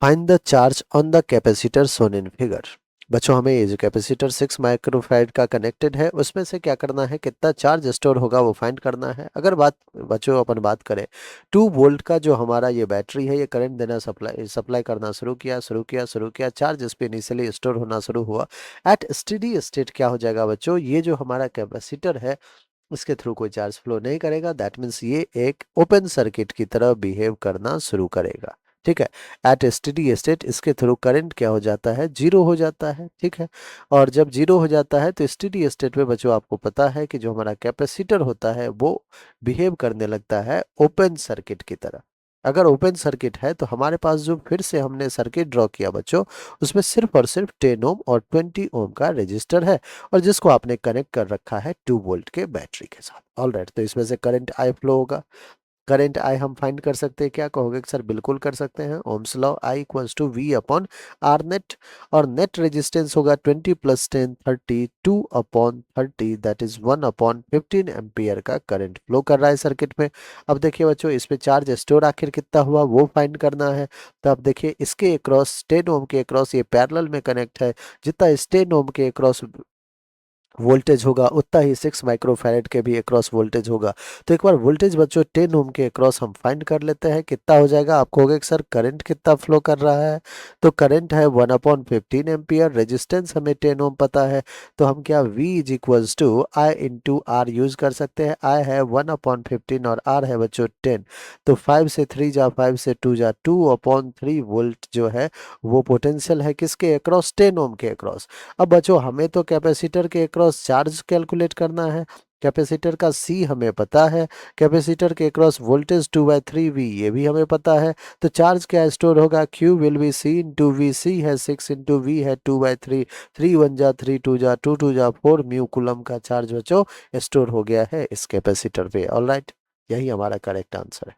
Find the charge on the capacitor shown in figure. बच्चों हमें ये जो कैपेसिटर 6 माइक्रोफैराड का कनेक्टेड है उसमें से क्या करना है, कितना चार्ज स्टोर होगा वो फाइंड करना है। अगर बच्चों अपन बात करें 2 वोल्ट का जो हमारा ये बैटरी है, ये करंट देना सप्लाई करना शुरू किया, चार्ज इस पे इनिशियली स्टोर होना शुरू हुआ। एट स्टेडी स्टेट क्या हो जाएगा बच्चों, ये जो हमारा कैपेसिटर है इसके थ्रू कोई चार्ज फ्लो नहीं करेगा। दैट मीन्स ये एक ओपन सर्किट की तरह बिहेव करना शुरू करेगा। ठीक है। एट स्टेडी स्टेट इसके थ्रू करंट क्या हो जाता है, जीरो हो जाता है। ठीक है। और जब जीरो हो जाता है तो स्टेडी स्टेट में बच्चों आपको पता है कि जो हमारा कैपेसिटर होता है वो बिहेव करने लगता है ओपन सर्किट की तरह। अगर ओपन सर्किट है तो हमारे पास जो फिर से हमने सर्किट ड्रॉ किया बच्चों, उसमें सिर्फ और सिर्फ 10 ओम और 20 ओम का रजिस्टर है, और जिसको आपने कनेक्ट कर रखा है 2 वोल्ट के बैटरी के साथ। ऑलराइट, तो इसमें से करंट आई फ्लो होगा। करंट आई हम फाइंड कर सकते हैं, क्या कहोगे कि सर बिल्कुल कर सकते हैं। Ohm's law, I equals to V upon R net, और नेट रेजिस्टेंस होगा 20 plus 10 30, 2 upon 30 that is 1 upon 15 ampere का करंट फ्लो कर रहा है सर्किट में। अब देखिए बच्चों, इस पे चार्ज स्टोर आखिर कितना हुआ वो फाइंड करना है। तो अब देखिए इसके अक्रॉस 10 ओम के अक्रॉस ये पैरेलल में कनेक्ट है, जितना इस 10 ओम के अक्रॉस वोल्टेज होगा उतना ही 6 माइक्रोफैरेड के भी अक्रॉस वोल्टेज होगा। तो एक बार वोल्टेज बच्चों 10 ओम के अक्रॉस हम फाइंड कर लेते हैं, कितना हो जाएगा। आपको होगा कि सर करंट कितना फ्लो कर रहा है, तो करंट है 1 अपॉन 15 एम्पियर, रेजिस्टेंस हमें 10 ओम पता है, तो हम क्या V is equals to I into R use कर सकते हैं। आई है 1 अपॉन 15 और आर है बच्चों 10, तो 5 से 3 जा 5 से 2 जा 2 अपॉन 3 वोल्ट जो है वो पोटेंशियल है किसके अक्रॉस, 10 ओम के अक्रॉस। अब बच्चों हमें तो कैपेसिटर के अक्रॉस चार्ज कैलकुलेट करना है। कैपेसिटर का C हमें पता है, कैपेसिटर के अक्रॉस वोल्टेज 2/3V ये भी हमें पता है। तो चार्ज क्या स्टोर होगा, Q will be C into v, c है 6 इंटू वी है 2/3, 3 1 जा 3 2 जा 2 2 जा 4 म्यू कुलम का चार्ज बच्चों स्टोर हो गया है इस कैपेसिटर पे। ऑलराइट, यही हमारा करेक्ट आंसर है।